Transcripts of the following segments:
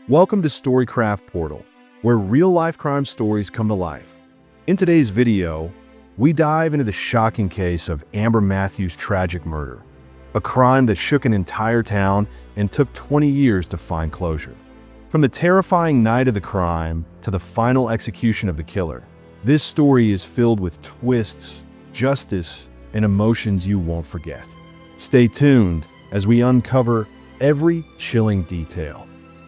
Welcome to Storycraft Portal, where real-life crime stories come to life. In today's video, we dive into the shocking case of Amber Matthews' tragic murder, a crime that shook an entire town and took 20 years to find closure. From the terrifying night of the crime to the final execution of the killer, this story is filled with twists, justice, and emotions you won't forget. Stay tuned as we uncover every chilling detail.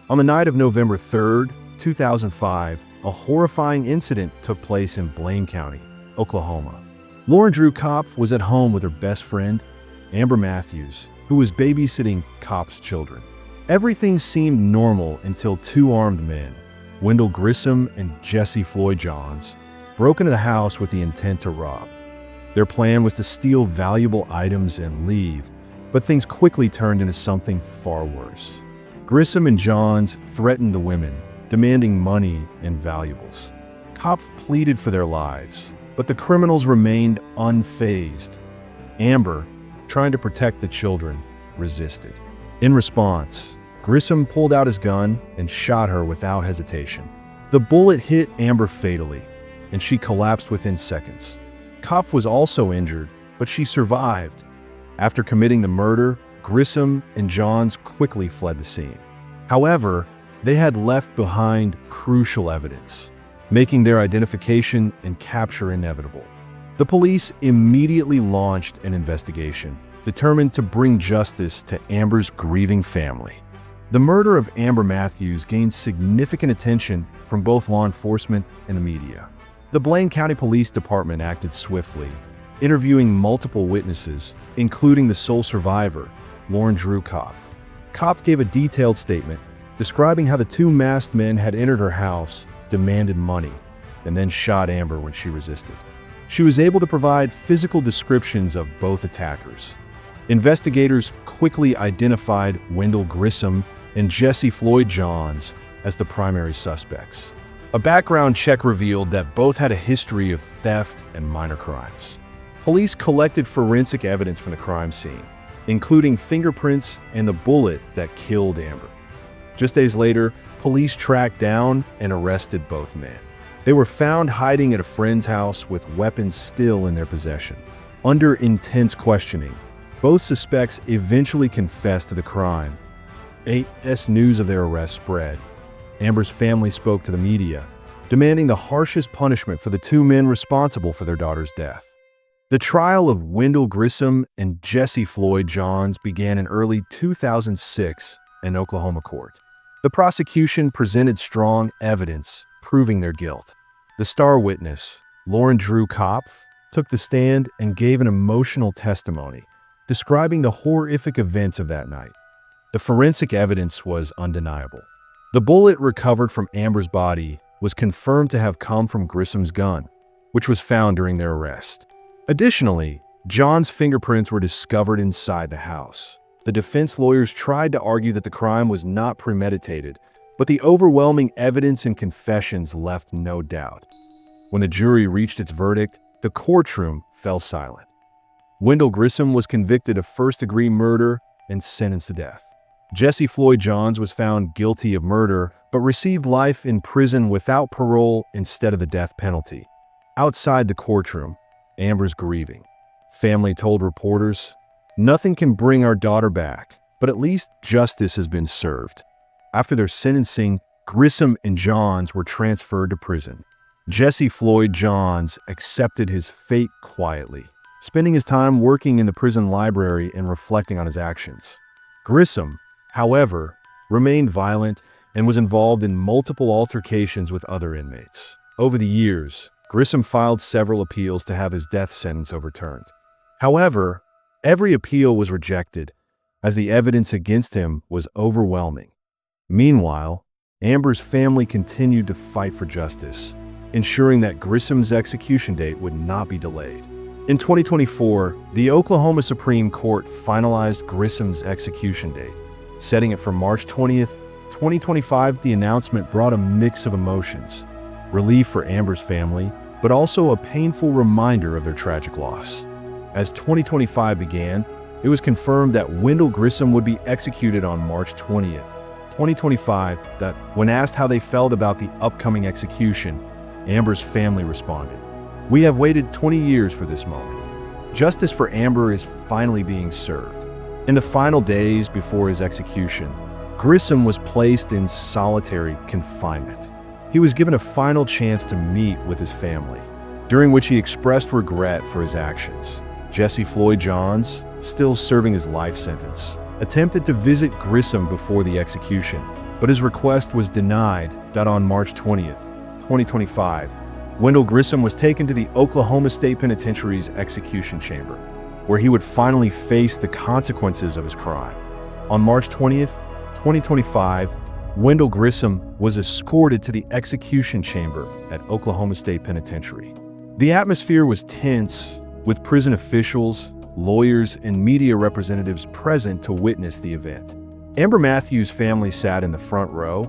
On the night of November 3rd, 2005, a horrifying incident took place in Blaine County, Oklahoma. Dreu Kopf was at home with her best friend, Amber Matthews, who was babysitting Kopf's children. Everything seemed normal until two armed men, Wendell Grissom and Jessie Floyd Johns, broke into the house with the intent to rob. Their plan was to steal valuable items and leave, but things quickly turned into something far worse. Grissom and Johns threatened the women, demanding money and valuables. Kopf pleaded for their lives, but the criminals remained unfazed. Amber, trying to protect the children, resisted. In response, Grissom pulled out his gun and shot her without hesitation. The bullet hit Amber fatally, and she collapsed within seconds. Kopf was also injured, but she survived. After committing the murder, Grissom and Johns quickly fled the scene. However, they had left behind crucial evidence, making their identification and capture inevitable. The police immediately launched an investigation, determined to bring justice to Amber's grieving family. The murder of Amber Matthews gained significant attention from both law enforcement and the media. The Blaine County Police Department acted swiftly, interviewing multiple witnesses, including the sole survivor, Dreu Kopf. Kopf gave a detailed statement describing how the two masked men had entered her house, demanded money, and then shot Amber when she resisted. She was able to provide physical descriptions of both attackers. Investigators quickly identified Wendell Grissom and Jessie Floyd Johns as the primary suspects. A background check revealed that both had a history of theft and minor crimes. Police collected forensic evidence from the crime scene, including fingerprints and the bullet that killed Amber. Just days later, police tracked down and arrested both men. They were found hiding at a friend's house with weapons still in their possession. Under intense questioning, both suspects eventually confessed to the crime. As news of their arrest spread, Amber's family spoke to the media, demanding the harshest punishment for the two men responsible for their daughter's death. The trial of Wendell Grissom and Jessie Floyd Johns began in early 2006 in Oklahoma court. The prosecution presented strong evidence proving their guilt. The star witness, Dreu Kopf, took the stand and gave an emotional testimony, describing the horrific events of that night. The forensic evidence was undeniable. The bullet recovered from Amber's body was confirmed to have come from Grissom's gun, which was found during their arrest. Additionally, John's fingerprints were discovered inside the house. The defense lawyers tried to argue that the crime was not premeditated, but the overwhelming evidence and confessions left no doubt. When the jury reached its verdict, the courtroom fell silent. Wendell Grissom was convicted of first-degree murder and sentenced to death. Jessie Floyd Johns was found guilty of murder, but received life in prison without parole instead of the death penalty. Outside the courtroom, Amber's grieving. Family told reporters, "Nothing can bring our daughter back, but at least justice has been served." After their sentencing, Grissom and Johns were transferred to prison. Jessie Floyd Johns accepted his fate quietly, spending his time working in the prison library and reflecting on his actions. Grissom, however, remained violent and was involved in multiple altercations with other inmates. Over the years, Grissom filed several appeals to have his death sentence overturned. However, every appeal was rejected, as the evidence against him was overwhelming. Meanwhile, Amber's family continued to fight for justice, ensuring that Grissom's execution date would not be delayed. In 2024, the Oklahoma Supreme Court finalized Grissom's execution date, setting it for March 20th, 2025. The announcement brought a mix of emotions: relief for Amber's family, but also a painful reminder of their tragic loss. As 2025 began, it was confirmed that Wendell Grissom would be executed on March 20th, 2025, that when asked how they felt about the upcoming execution, Amber's family responded, "We have waited 20 years for this moment. Justice for Amber is finally being served." In the final days before his execution, Grissom was placed in solitary confinement. He was given a final chance to meet with his family, during which he expressed regret for his actions. Jessie Floyd Johns, still serving his life sentence, attempted to visit Grissom before the execution, but his request was denied. On March 20th, 2025, Wendell Grissom was taken to the Oklahoma State Penitentiary's execution chamber, where he would finally face the consequences of his crime. On March 20th, 2025, Wendell Grissom was escorted to the execution chamber at Oklahoma State Penitentiary. The atmosphere was tense, with prison officials, lawyers, and media representatives present to witness the event. Amber Matthews' family sat in the front row,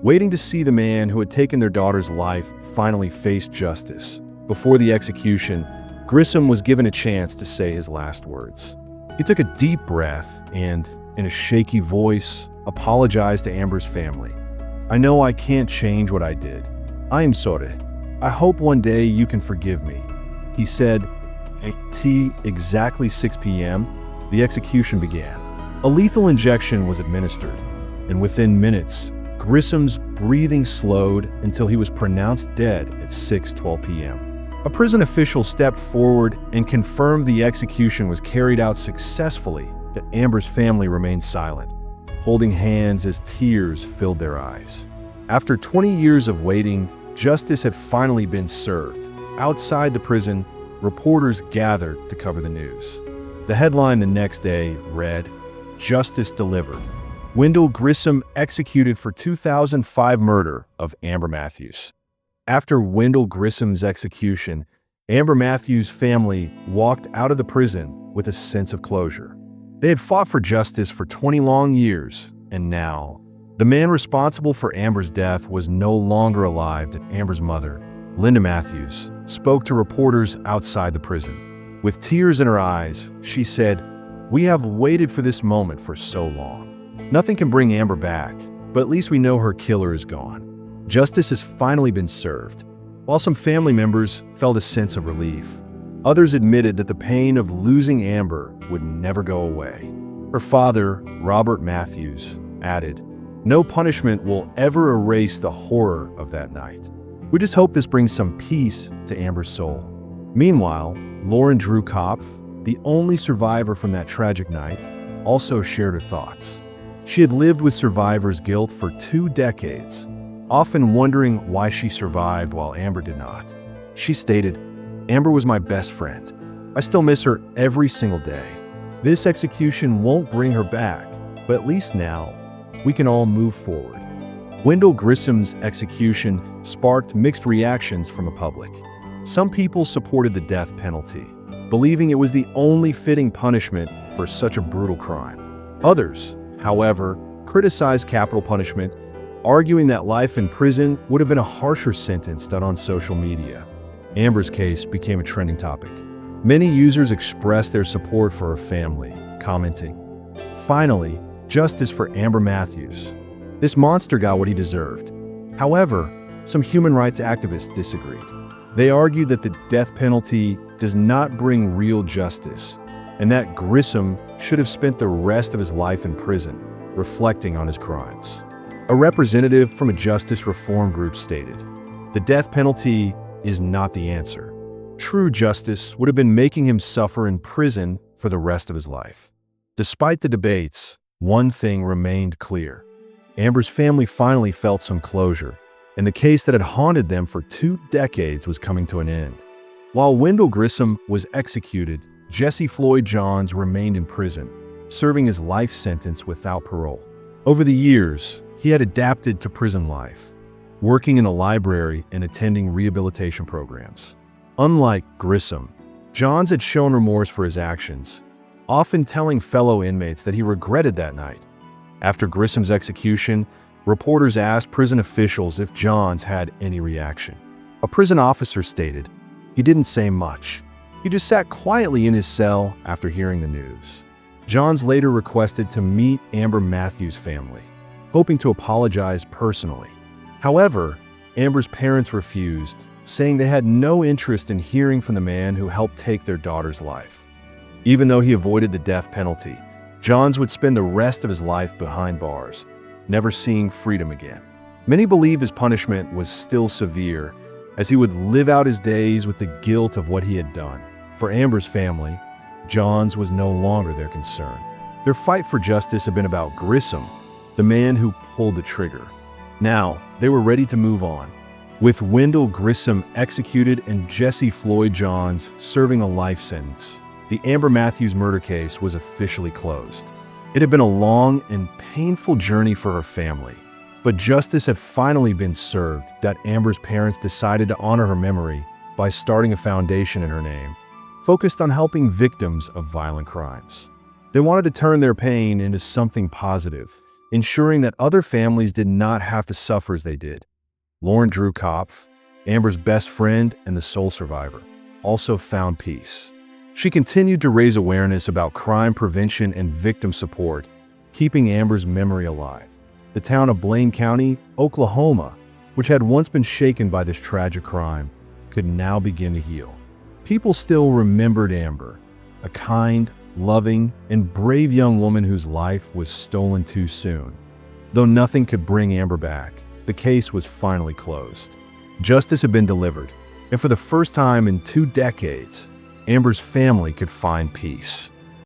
waiting to see the man who had taken their daughter's life finally face justice. Before the execution, Grissom was given a chance to say his last words. He took a deep breath and, in a shaky voice, apologized to Amber's family. "I know I can't change what I did. I am sorry. I hope one day you can forgive me," he said. At exactly 6 p.m., the execution began. A lethal injection was administered, and within minutes, Grissom's breathing slowed until he was pronounced dead at 6:12 p.m. A prison official stepped forward and confirmed the execution was carried out successfully, but Amber's family remained silent, holding hands as tears filled their eyes. After 20 years of waiting, justice had finally been served. Outside the prison, reporters gathered to cover the news. The headline the next day read, "Justice Delivered. Wendell Grissom executed for 2005 murder of Amber Matthews." After Wendell Grissom's execution, Amber Matthews' family walked out of the prison with a sense of closure. They had fought for justice for 20 long years, and now, the man responsible for Amber's death was no longer alive. Amber's mother, Linda Matthews, spoke to reporters outside the prison. With tears in her eyes, she said, "We have waited for this moment for so long. Nothing can bring Amber back, but at least we know her killer is gone. Justice has finally been served." While some family members felt a sense of relief, others admitted that the pain of losing Amber would never go away. Her father, Robert Matthews, added, "No punishment will ever erase the horror of that night. We just hope this brings some peace to Amber's soul." Meanwhile, Dreu Kopf, the only survivor from that tragic night, also shared her thoughts. She had lived with survivor's guilt for 2 decades, often wondering why she survived while Amber did not. She stated, "Amber was my best friend. I still miss her every single day. This execution won't bring her back, but at least now, we can all move forward." Wendell Grissom's execution sparked mixed reactions from the public. Some people supported the death penalty, believing it was the only fitting punishment for such a brutal crime. Others, however, criticized capital punishment, arguing that life in prison would have been a harsher sentence. On social media, Amber's case became a trending topic. Many users expressed their support for her family, commenting, "Finally, justice for Amber Matthews. This monster got what he deserved." However, some human rights activists disagreed. They argued that the death penalty does not bring real justice, and that Grissom should have spent the rest of his life in prison, reflecting on his crimes. A representative from a justice reform group stated, "The death penalty is not the answer. True justice would have been making him suffer in prison for the rest of his life." Despite the debates, one thing remained clear. Amber's family finally felt some closure, and the case that had haunted them for 2 decades was coming to an end. While Wendell Grissom was executed, Jessie Floyd Johns remained in prison, serving his life sentence without parole. Over the years, he had adapted to prison life, working in a library and attending rehabilitation programs. Unlike Grissom, Johns had shown remorse for his actions, often telling fellow inmates that he regretted that night. After Grissom's execution, reporters asked prison officials if Johns had any reaction. A prison officer stated, "He didn't say much. He just sat quietly in his cell after hearing the news." Johns later requested to meet Amber Matthews' family, hoping to apologize personally. However, Amber's parents refused, saying they had no interest in hearing from the man who helped take their daughter's life. Even though he avoided the death penalty, Johns would spend the rest of his life behind bars, never seeing freedom again. Many believe his punishment was still severe, as he would live out his days with the guilt of what he had done. For Amber's family, Johns was no longer their concern. Their fight for justice had been about Grissom, the man who pulled the trigger. Now, they were ready to move on. With Wendell Grissom executed and Jessie Floyd Johns serving a life sentence, the Amber Matthews murder case was officially closed. It had been a long and painful journey for her family, but justice had finally been served that Amber's parents decided to honor her memory by starting a foundation in her name, focused on helping victims of violent crimes. They wanted to turn their pain into something positive, ensuring that other families did not have to suffer as they did. Dreu Kopf, Amber's best friend and the sole survivor, also found peace. She continued to raise awareness about crime prevention and victim support, keeping Amber's memory alive. The town of Blaine County, Oklahoma, which had once been shaken by this tragic crime, could now begin to heal. People still remembered Amber, a kind, loving, and brave young woman whose life was stolen too soon. Though nothing could bring Amber back, the case was finally closed. Justice had been delivered, and for the first time in 2 decades, Amber's family could find peace.